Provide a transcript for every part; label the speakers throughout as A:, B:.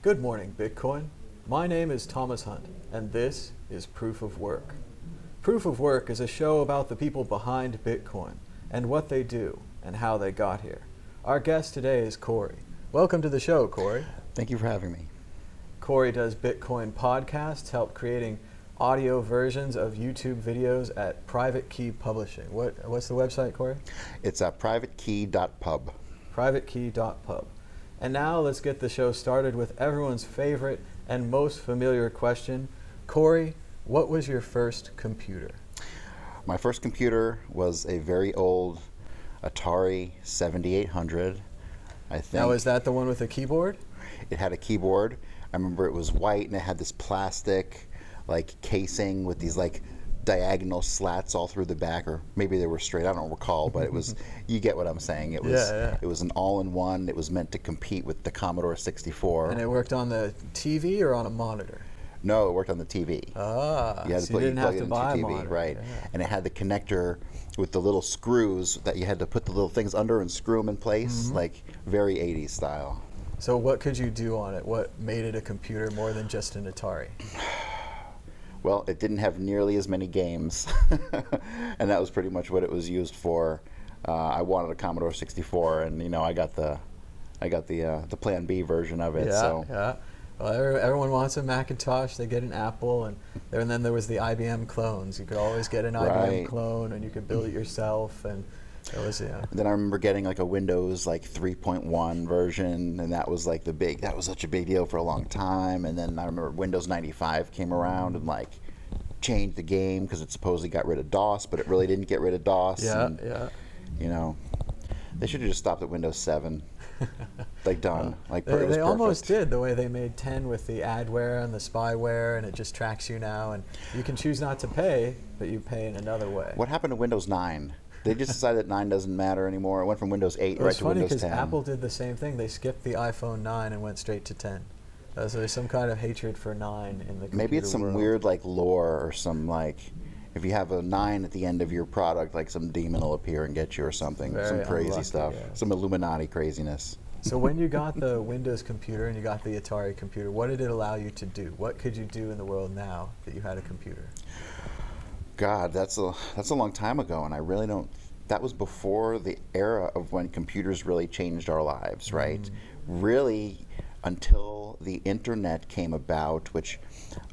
A: Good morning, Bitcoin. My name is Thomas Hunt, and this is Proof of Work. Proof of Work is a show about the people behind Bitcoin and what they do and how they got here. Our guest today is Cory. Welcome to the show, Cory.
B: Thank you for having me.
A: Cory does Bitcoin podcasts, help creating audio versions of YouTube videos at Private Key Publishing. What's the website, Cory?
B: It's privatekey.pub.
A: privatekey.pub. And now let's get the show started with everyone's favorite and most familiar question. Cory, what was your first computer?
B: My first computer was a very old Atari 7800, I think.
A: Now, is that the one with a keyboard?
B: It had a keyboard. I remember it was white and it had this plastic casing with these diagonal slats all through the back, or maybe they were straight, I don't recall, but it was, you get what I'm saying. It was, It was an all-in-one. It was meant to compete with the Commodore 64.
A: And it worked on the TV or on a monitor?
B: No, it worked on the TV.
A: Ah,
B: you had
A: so you didn't have to buy a monitor.
B: Right.
A: Yeah.
B: And it had the connector with the little screws that you had to put the little things under and screw them in place, very 80s style.
A: So what could you do on it? What made it a computer more than just an Atari?
B: Well, it didn't have nearly as many games, and that was pretty much what it was used for. I wanted a Commodore 64, and I got the Plan B version of it.
A: Yeah. Well, everyone wants a Macintosh. They get an Apple, and then there was the IBM clones. You could always get an IBM clone, and you could build it yourself. And it was
B: Then I remember getting a Windows 3.1 version, and that was that was such a big deal for a long time. And then I remember Windows 95 came around and changed the game because it supposedly got rid of DOS, but it really didn't get rid of DOS. They should have just stopped at Windows 7. Done.
A: They almost did, the way they made 10 with the adware and the spyware, and it just tracks you now, and you can choose not to pay, but you pay in another way.
B: What happened to Windows 9? They just decided that 9 doesn't matter anymore. It went from Windows 8 right to Windows 10.
A: It's funny because Apple did the same thing. They skipped the iPhone 9 and went straight to 10. So there's some kind of hatred for 9 in the computer
B: Maybe it's some
A: world.
B: weird lore, or some if you have a 9 at the end of your product, some demon will appear and get you or something.
A: Very
B: some crazy
A: unlucky,
B: stuff.
A: yeah.
B: Some Illuminati craziness.
A: So when you got the Windows computer and you got the Atari computer, what did it allow you to do? What could you do in the world now that you had a computer?
B: God, that's a long time ago, and I really don't. That was before the era of when computers really changed our lives, right? Really, until the internet came about, which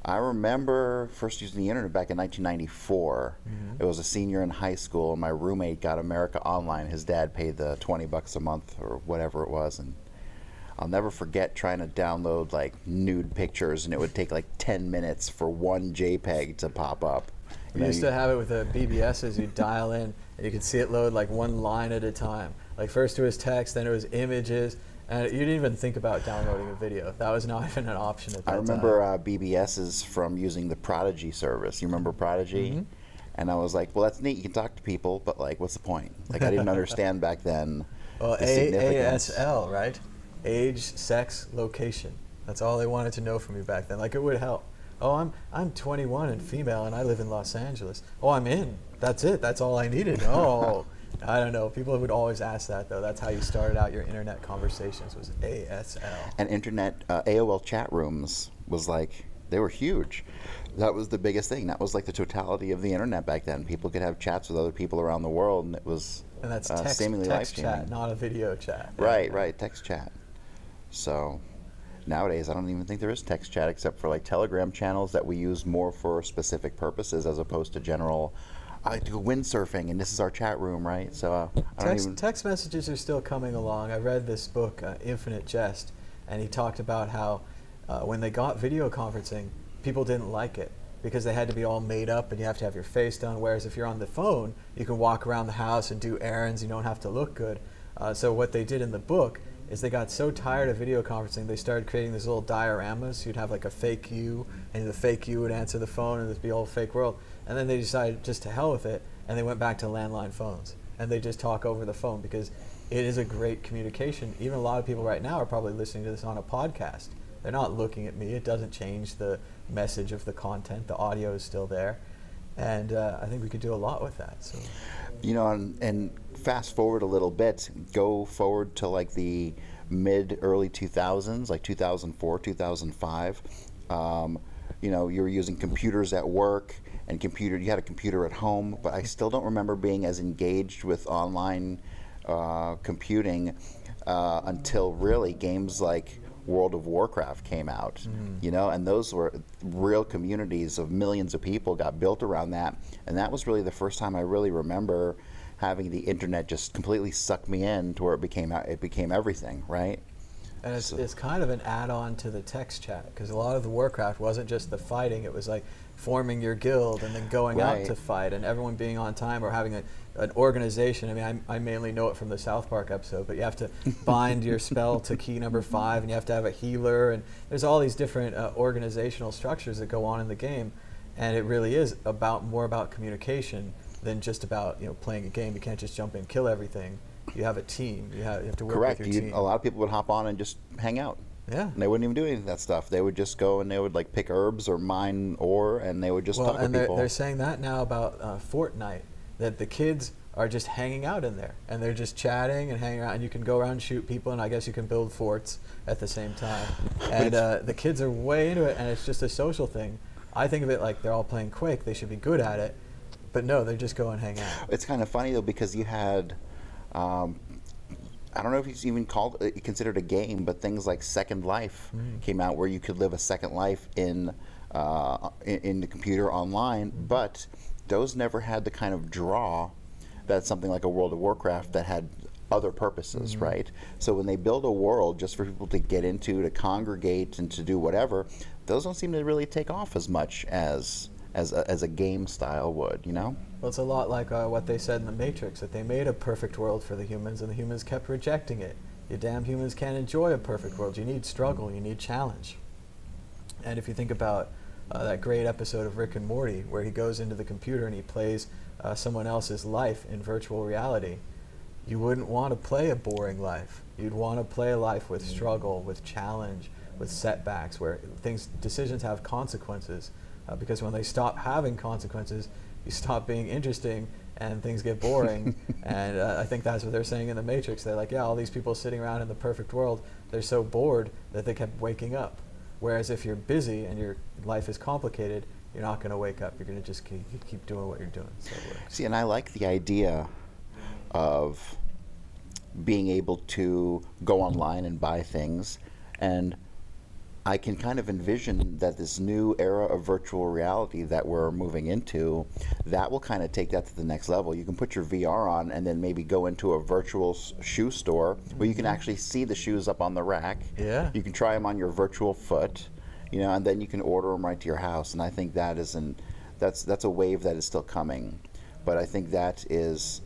B: I remember first using the internet back in 1994. It was a senior in high school, and my roommate got America Online. His dad paid the $20 a month or whatever it was, and I'll never forget trying to download nude pictures, and it would take 10 minutes for one JPEG to pop up.
A: We used to have it with the BBSs. You'd dial in, and you could see it load one line at a time. First it was text, then it was images, and you didn't even think about downloading a video. That was not even an option at that time.
B: I remember BBSs from using the Prodigy service. You remember Prodigy? And I was like, well, that's neat. You can talk to people, but what's the point? I didn't understand back then.
A: Well,
B: the significance.
A: ASL, right? Age, sex, location. That's all they wanted to know from you back then. It would help. Oh, I'm 21 and female, and I live in Los Angeles. Oh, I'm in. That's it. That's all I needed. Oh, I don't know. People would always ask that, though. That's how you started out your internet conversations, was ASL.
B: And internet, AOL chat rooms was they were huge. That was the biggest thing. That was the totality of the internet back then. People could have chats with other people around the world, and it was
A: and that's
B: seemingly
A: text
B: life-changing.
A: Chat, not a video chat.
B: Right, text chat. So nowadays, I don't even think there is text chat except for Telegram channels that we use more for specific purposes as opposed to general. I like to go windsurfing, and this is our chat room, right? So
A: text messages are still coming along. I read this book, Infinite Jest, and he talked about how when they got video conferencing, people didn't like it because they had to be all made up, and you have to have your face done. Whereas if you're on the phone, you can walk around the house and do errands. You don't have to look good. So what they did in the book is they got so tired of video conferencing, they started creating these little dioramas. You'd have a fake you, and the fake you would answer the phone, and there'd be a whole fake world. And then they decided just to hell with it, and they went back to landline phones. And they just talk over the phone because it is a great communication. Even a lot of people right now are probably listening to this on a podcast. They're not looking at me. It doesn't change the message of the content. The audio is still there. And I think we could do a lot with that. So,
B: you know, and fast forward a little bit, go forward to like the early 2000s, like 2004, 2005. You know, you were using computers at work, and you had a computer at home, but I still don't remember being as engaged with online computing until really games like World of Warcraft came out, you know, and those were real communities of millions of people got built around that, and that was really the first time I really remember having the internet just completely suck me in to where it became everything, right?
A: And it's kind of an add-on to the text chat, because a lot of the Warcraft wasn't just the fighting, it was like forming your guild and then going out to fight and everyone being on time or having an organization. I mean, I mainly know it from the South Park episode, but you have to bind your spell to key number 5 and you have to have a healer, and there's all these different organizational structures that go on in the game, and it really is more about communication than just about, you know, playing a game. You can't just jump in and kill everything. You have a team. You have to work with your team.
B: A lot of people would hop on and just hang out.
A: Yeah.
B: And they wouldn't even do any of that stuff. They would just go and they would like pick herbs or mine ore, and they would just talk to people.
A: They're saying that now about Fortnite, that the kids are just hanging out in there, and they're just chatting and hanging out, and you can go around and shoot people, and I guess you can build forts at the same time. And the kids are way into it, and it's just a social thing. I think of it like they're all playing Quake. They should be good at it, but no, they just go and hang out.
B: It's kind of funny though, because you had I don't know if it's even considered a game, but things like Second Life came out, where you could live a second life in the computer online, but those never had the kind of draw that something like a World of Warcraft that had other purposes, right? So when they build a world just for people to get into, to congregate, and to do whatever, those don't seem to really take off as much as a game style would, you know?
A: Well, it's a lot like what they said in The Matrix, that they made a perfect world for the humans, and the humans kept rejecting it. You damn humans can't enjoy a perfect world. You need struggle, you need challenge. And if you think about that great episode of Rick and Morty, where he goes into the computer and he plays someone else's life in virtual reality, you wouldn't want to play a boring life. You'd want to play a life with struggle, with challenge, with setbacks, where decisions have consequences. Because when they stop having consequences, you stop being interesting and things get boring. And I think that's what they're saying in The Matrix. They're like, yeah, all these people sitting around in the perfect world, they're so bored that they kept waking up. Whereas if you're busy and your life is complicated, you're not going to wake up. You're going to just keep doing what you're doing. So it works.
B: See, and I like the idea of being able to go online and buy things, and I can kind of envision that this new era of virtual reality that we're moving into, that will kind of take that to the next level. You can put your VR on and then maybe go into a virtual shoe store where you can actually see the shoes up on the rack.
A: Yeah.
B: You can try them on your virtual foot, you know, and then you can order them right to your house. And I think that that's a wave that is still coming. But I think that is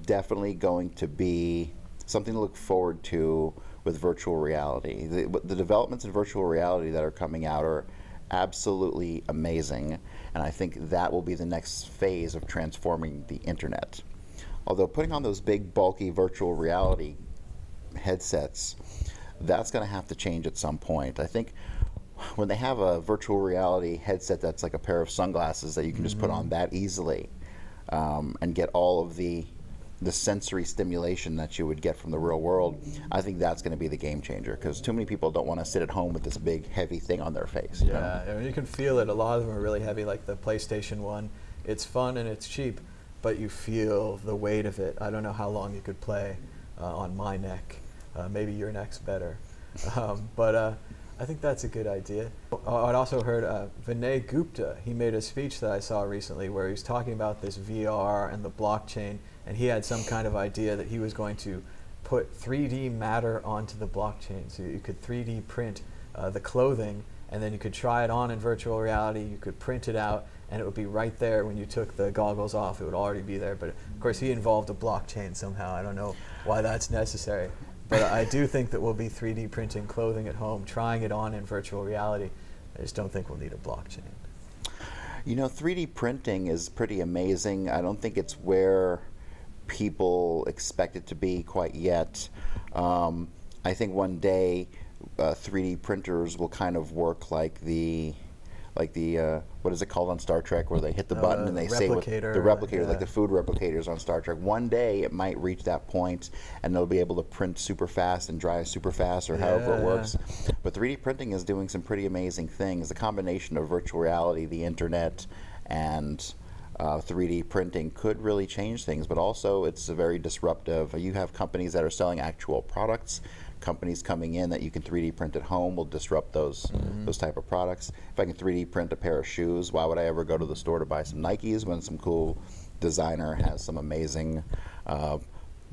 B: definitely going to be something to look forward to with virtual reality. The developments in virtual reality that are coming out are absolutely amazing, and I think that will be the next phase of transforming the internet. Although putting on those big, bulky virtual reality headsets, that's going to have to change at some point. I think when they have a virtual reality headset that's like a pair of sunglasses that you can just put on that easily and get all of the sensory stimulation that you would get from the real world, I think that's going to be the game changer, because too many people don't want to sit at home with this big heavy thing on their face.
A: Yeah, I mean, you can feel it. A lot of them are really heavy, like the PlayStation 1. It's fun and it's cheap, but you feel the weight of it. I don't know how long you could play on my neck. Maybe your neck's better. But I think that's a good idea. I'd also heard Vinay Gupta, he made a speech that I saw recently where he was talking about this VR and the blockchain, and he had some kind of idea that he was going to put 3D matter onto the blockchain. So you could 3D print the clothing, and then you could try it on in virtual reality, you could print it out, and it would be right there when you took the goggles off. It would already be there. But of course he involved a blockchain somehow. I don't know why that's necessary. But I do think that we'll be 3D printing clothing at home, trying it on in virtual reality. I just don't think we'll need a blockchain.
B: You know, 3D printing is pretty amazing. I don't think it's where people expect it to be quite yet. I think one day 3D printers will kind of work like the like the what is it called on Star Trek, where they hit the button and they say what the replicator, like the food replicators on Star Trek. One day it might reach that point, and they'll be able to print super fast and dry super fast, or however it works. But 3D printing is doing some pretty amazing things. The combination of virtual reality, the internet, and 3D printing could really change things, but also it's a very disruptive. You have companies that are selling actual products. Companies coming in that you can 3D print at home will disrupt those type of products. If I can 3D print a pair of shoes, why would I ever go to the store to buy some Nikes when some cool designer has some amazing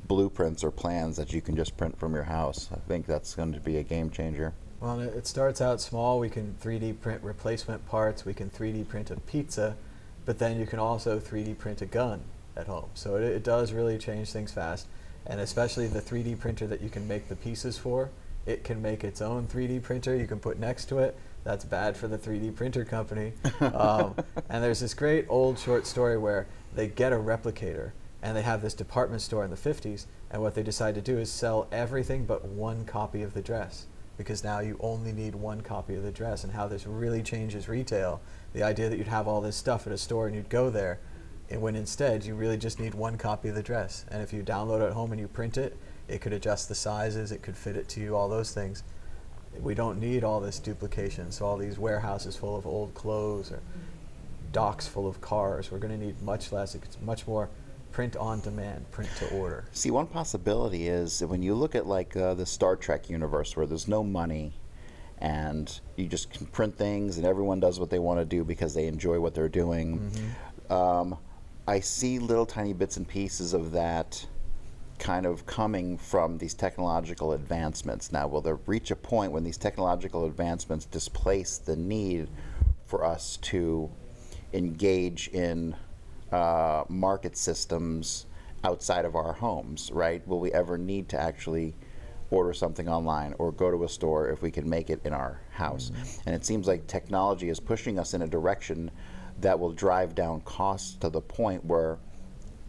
B: blueprints or plans that you can just print from your house? I think that's going to be a game changer.
A: Well, it starts out small. We can 3D print replacement parts. We can 3D print a pizza, but then you can also 3D print a gun at home. So it does really change things fast. And especially the 3D printer that you can make the pieces for, it can make its own 3D printer you can put next to it. That's bad for the 3D printer company. And there's this great old short story where they get a replicator, and they have this department store in the 50s, and what they decide to do is sell everything but one copy of the dress, because now you only need one copy of the dress, and how this really changes retail. The idea that you'd have all this stuff at a store and you'd go there, and when instead you really just need one copy of the dress. And if you download it at home and you print it, it could adjust the sizes, it could fit it to you, all those things. We don't need all this duplication, so all these warehouses full of old clothes or docks full of cars, we're going to need much less. It's much more print on demand, print to order.
B: See, one possibility is when you look at like the Star Trek universe, where there's no money and you just can print things and everyone does what they want to do because they enjoy what they're doing. I see little tiny bits and pieces of that kind of coming from these technological advancements. Now, will there reach a point when these technological advancements displace the need for us to engage in market systems outside of our homes, right? Will we ever need to actually order something online or go to a store if we can make it in our house? And it seems like technology is pushing us in a direction that will drive down costs to the point where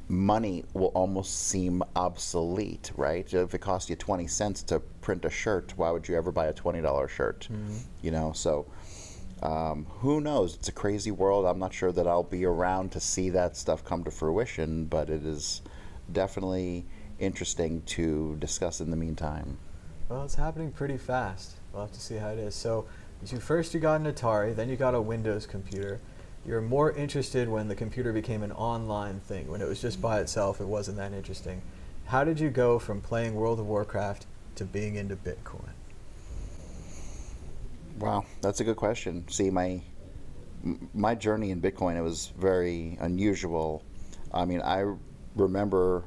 B: money will almost seem obsolete, right? If it costs you 20 cents to print a shirt, why would you ever buy a $20 shirt? You know, so who knows? It's a crazy world. I'm not sure that I'll be around to see that stuff come to fruition, but it is definitely interesting to discuss in the meantime.
A: Well, it's happening pretty fast. We'll have to see how it is. So first you got an Atari, then you got a Windows computer. You're more interested when the computer became an online thing. When it was just by itself, it wasn't that interesting. How did you go from playing World of Warcraft to being into Bitcoin?
B: Wow, that's a good question. See, my journey in Bitcoin, it was very unusual. I mean, I remember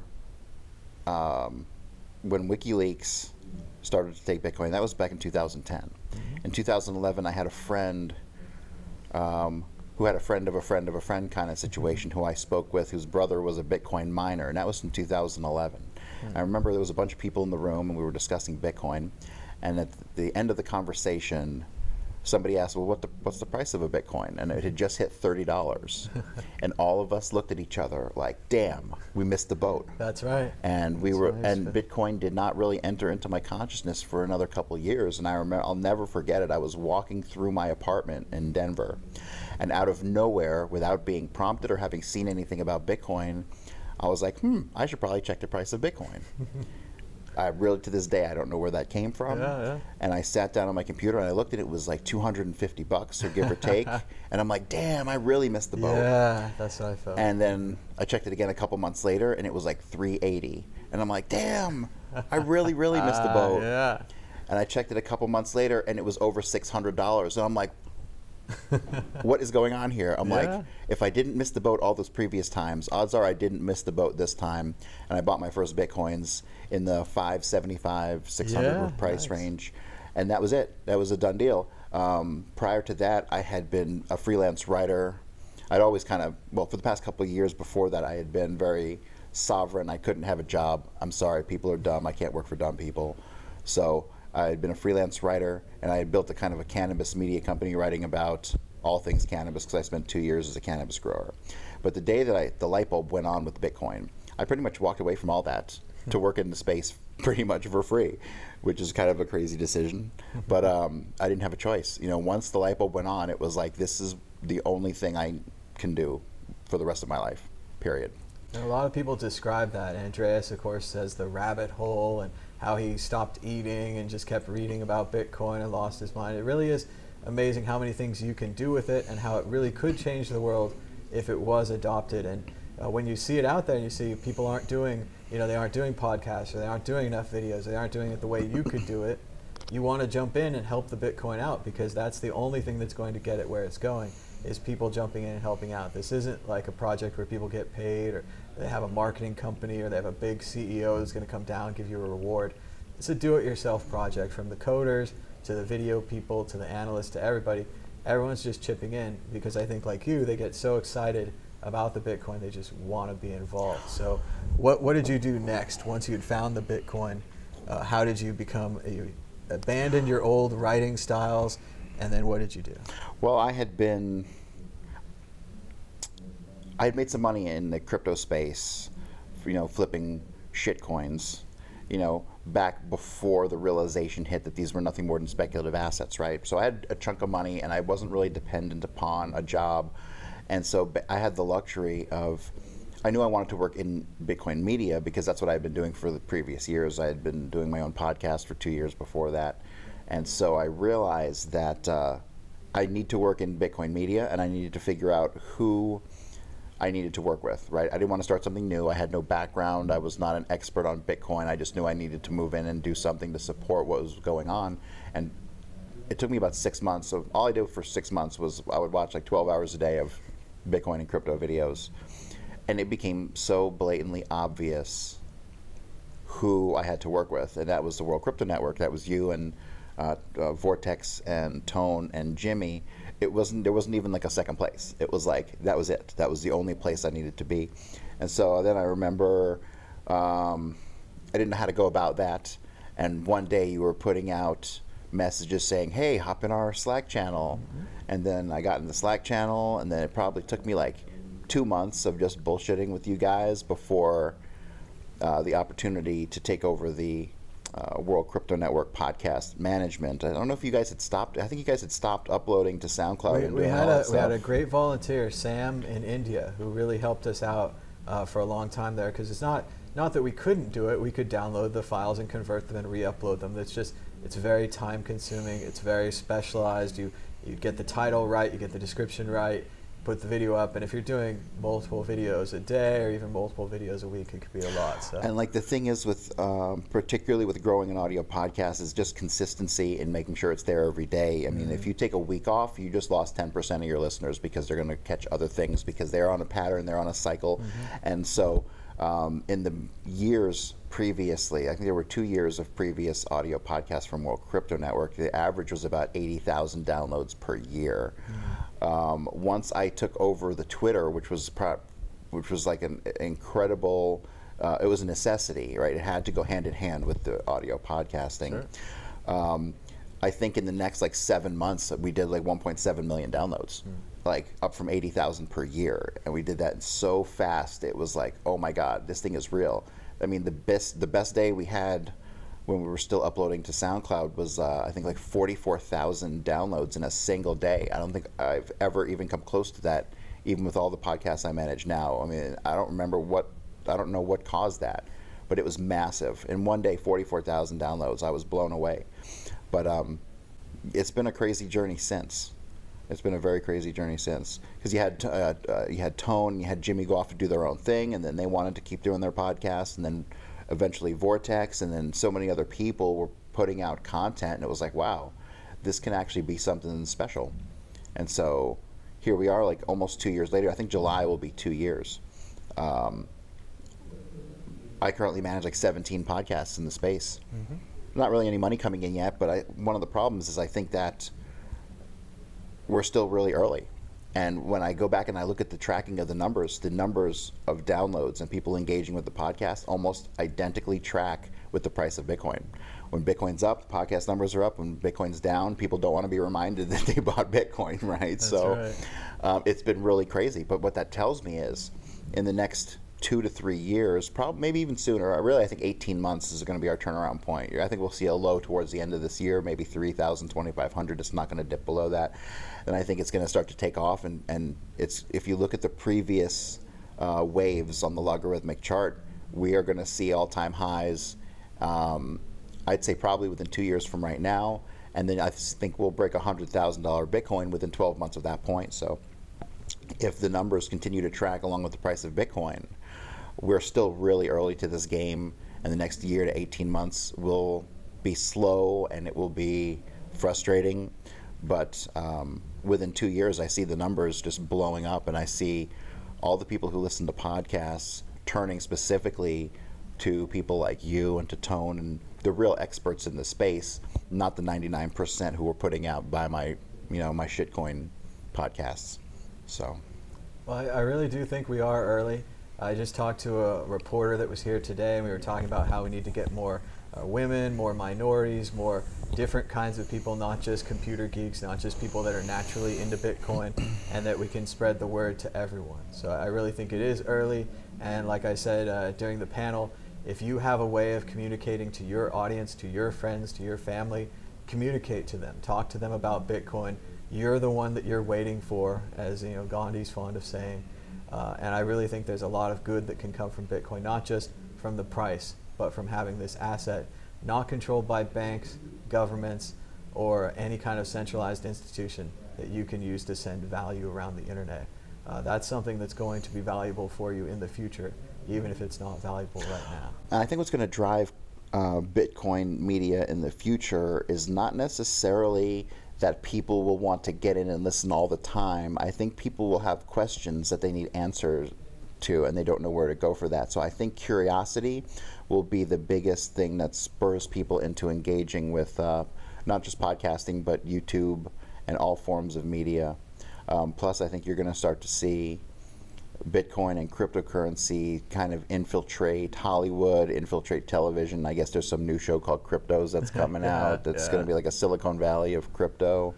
B: when WikiLeaks started to take Bitcoin. That was back in 2010. In 2011, I had a friend who had a friend of a friend of a friend kind of situation who I spoke with, whose brother was a Bitcoin miner, and that was in 2011. I remember there was a bunch of people in the room, and we were discussing Bitcoin, and at the end of the conversation, somebody asked, well, what's the price of a Bitcoin? And it had just hit $30. And all of us looked at each other like, damn, we missed the boat.
A: That's right.
B: And and Bitcoin did not really enter into my consciousness for another couple of years. And I remember, I'll never forget it. I was walking through my apartment in Denver, and out of nowhere, without being prompted or having seen anything about Bitcoin, I was like, I should probably check the price of Bitcoin. I really, to this day, I don't know where that came from. And I sat down on my computer and I looked at it, it was like $250, or give or take. And I'm like, damn, I really missed the boat.
A: Yeah, that's what I felt.
B: And then I checked it again a couple months later and it was like $380. And I'm like, damn, I really, really missed the boat. And I checked it a couple months later and it was over $600. And I'm like, what is going on here? I'm like, if I didn't miss the boat all those previous times, odds are I didn't miss the boat this time. And I bought my first Bitcoins in the $575, $600 price range. And that was it. That was a done deal. Prior to that, I had been a freelance writer. I'd always kind of, well, for the past couple of years before that, I had been very sovereign. I couldn't have a job. I'm sorry, people are dumb. I can't work for dumb people. So I had been a freelance writer, and I had built a kind of a cannabis media company writing about all things cannabis, because I spent 2 years as a cannabis grower. But the day that the light bulb went on with Bitcoin, I pretty much walked away from all that. to work in the space pretty much for free, which is kind of a crazy decision. But I didn't have a choice. You know, once the light bulb went on, it was like, this is the only thing I can do for the rest of my life, period.
A: And a lot of people describe that. Andreas, of course, says the rabbit hole and how he stopped eating and just kept reading about Bitcoin and lost his mind. It really is amazing how many things you can do with it and how it really could change the world if it was adopted. And when you see it out there and you see people aren't doing, you know, they aren't doing podcasts or they aren't doing enough videos, or they aren't doing it the way you could do it, you want to jump in and help the Bitcoin out, because that's the only thing that's going to get it where it's going, is people jumping in and helping out. This isn't like a project where people get paid, or they have a marketing company, or they have a big CEO who's going to come down and give you a reward. It's a do-it-yourself project, from the coders to the video people to the analysts to everybody. Everyone's just chipping in because I think, like you, they get so excited about the Bitcoin, they just want to be involved. So what did you do next once you'd found the Bitcoin? How did you become, you abandoned your old writing styles, and then what did you do?
B: Well, I had made some money in the crypto space, you know, flipping shit coins, you know, back before the realization hit that these were nothing more than speculative assets, right? So I had a chunk of money and I wasn't really dependent upon a job. And so I had the luxury of, I knew I wanted to work in Bitcoin media because that's what I had been doing for the previous years. I had been doing my own podcast for 2 years before that. And so I realized that I need to work in Bitcoin media, and I needed to figure out who I needed to work with, right? I didn't want to start something new. I had no background. I was not an expert on Bitcoin. I just knew I needed to move in and do something to support what was going on. And it took me about 6 months. So all I did for 6 months was I would watch like 12 hours a day of Bitcoin and crypto videos. And it became so blatantly obvious who I had to work with. And that was the World Crypto Network. That was you and Vortex and Tone and Jimmy. There wasn't even like a second place. It was like, that was it. That was the only place I needed to be. And so then I remember I didn't know how to go about that. And one day you were putting out messages saying, hey, hop in our Slack channel. And then I got in the Slack channel, and then it probably took me like 2 months of just bullshitting with you guys before the opportunity to take over the World Crypto Network podcast management. I don't know if you guys had stopped. I think you guys had stopped uploading to SoundCloud.
A: We had a great volunteer, Sam in India, who really helped us out for a long time there, because it's not that we couldn't do it. We could download the files and convert them and re-upload them. It's very time consuming. It's very specialized. You get the title right, you get the description right, put the video up, and if you're doing multiple videos a day or even multiple videos a week, it could be a lot. So. And
B: like the thing is with, particularly with growing an audio podcast, is just consistency and making sure it's there every day. I mean, if you take a week off, you just lost 10% of your listeners because they're going to catch other things because they're on a pattern, they're on a cycle. And so in the years previously, I think there were 2 years of previous audio podcasts from World Crypto Network, the average was about 80,000 downloads per year. Once I took over the Twitter, which was like an incredible, it was a necessity, right? It had to go hand in hand with the audio podcasting. Sure. I think in the next like 7 months, we did like 1.7 million downloads, like up from 80,000 per year. And we did that so fast, it was like, oh my God, this thing is real. I mean, the best day we had when we were still uploading to SoundCloud was I think like 44,000 downloads in a single day. I don't think I've ever even come close to that, even with all the podcasts I manage now. I mean, I don't know what caused that, but it was massive. In one day, 44,000 downloads. I was blown away. But it's been a crazy journey since. It's been a very crazy journey since, because you had Tone, you had Jimmy go off to do their own thing, and then they wanted to keep doing their podcast, and then eventually Vortex, and then so many other people were putting out content, and it was like, wow, this can actually be something special. And so here we are, like almost 2 years later. I think July will be 2 years. I currently manage like 17 podcasts in the space. Not really any money coming in yet, but one of the problems is I think that we're still really early. And when I go back and I look at the tracking of the numbers of downloads and people engaging with the podcast almost identically track with the price of Bitcoin. When Bitcoin's up, podcast numbers are up. When Bitcoin's down, people don't want to be reminded that they bought Bitcoin, right?
A: That's right.
B: It's been really crazy. But what that tells me is in the next 2 to 3 years, probably maybe even sooner. Really, I think 18 months is going to be our turnaround point. I think we'll see a low towards the end of this year, maybe 3,000, 2,500. It's not going to dip below that. And I think it's going to start to take off. And it's, if you look at the previous waves on the logarithmic chart, we are going to see all-time highs, I'd say probably within 2 years from right now. And then I think we'll break $100,000 Bitcoin within 12 months of that point. So if the numbers continue to track along with the price of Bitcoin, we're still really early to this game, and the next year to 18 months will be slow and it will be frustrating. But within 2 years, I see the numbers just blowing up, and I see all the people who listen to podcasts turning specifically to people like you and to Tone and the real experts in the space, not the 99% who are putting out by my shitcoin podcasts. So,
A: well, I really do think we are early. I just talked to a reporter that was here today, and we were talking about how we need to get more women, more minorities, more different kinds of people, not just computer geeks, not just people that are naturally into Bitcoin, and that we can spread the word to everyone. So I really think it is early, and like I said during the panel, if you have a way of communicating to your audience, to your friends, to your family, communicate to them, talk to them about Bitcoin. You're the one that you're waiting for, as Gandhi's fond of saying. And I really think there's a lot of good that can come from Bitcoin, not just from the price, but from having this asset not controlled by banks, governments, or any kind of centralized institution that you can use to send value around the internet. That's something that's going to be valuable for you in the future, even if it's not valuable right now.
B: And I think what's going to drive Bitcoin media in the future is not necessarily that people will want to get in and listen all the time. I think people will have questions that they need answers to, and they don't know where to go for that. So I think curiosity will be the biggest thing that spurs people into engaging with not just podcasting, but YouTube and all forms of media. Plus, I think you're going to start to see Bitcoin and cryptocurrency kind of infiltrate Hollywood, infiltrate television. I guess there's some new show called Cryptos that's coming out that's going to be like a Silicon Valley of crypto.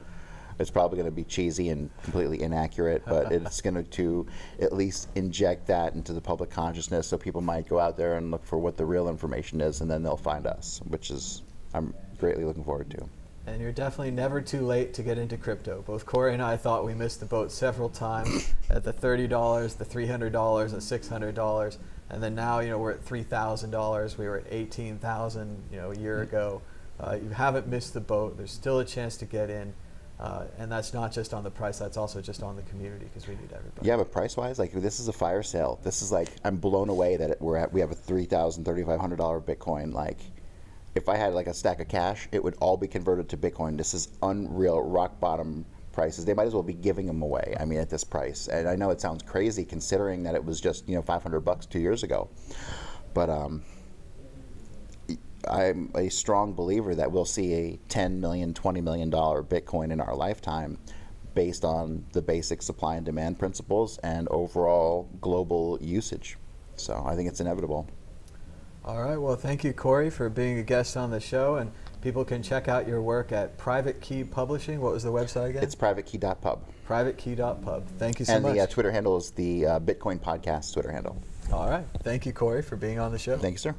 B: It's probably going to be cheesy and completely inaccurate, but it's going to at least inject that into the public consciousness, so people might go out there and look for what the real information is, and then they'll find us, which is I'm greatly looking forward to.
A: And you're definitely never too late to get into crypto. Both Cory and I thought we missed the boat several times at the $30, the $300, the $600, and then now we're at $3,000. We were at $18,000 a year ago. You haven't missed the boat. There's still a chance to get in, and that's not just on the price. That's also just on the community, because we need everybody.
B: Yeah, but price-wise, like, this is a fire sale. This is like, I'm blown away that we have a $3,000, $3,500 Bitcoin. Like, if I had like a stack of cash, it would all be converted to Bitcoin. This is unreal, rock bottom prices. They might as well be giving them away. I mean, at this price. And I know it sounds crazy considering that it was just $500 2 years ago. But I'm a strong believer that we'll see a $10 million, $20 million Bitcoin in our lifetime, based on the basic supply and demand principles and overall global usage. So I think it's inevitable.
A: All right, well, thank you, Cory, for being a guest on the show, and people can check out your work at Private Key Publishing. What was the website again?
B: It's privatekey.pub.
A: Privatekey.pub. Thank you so much.
B: And the Twitter handle is the Bitcoin Podcast Twitter handle.
A: All right. Thank you, Cory, for being on the show.
B: Thank you, sir.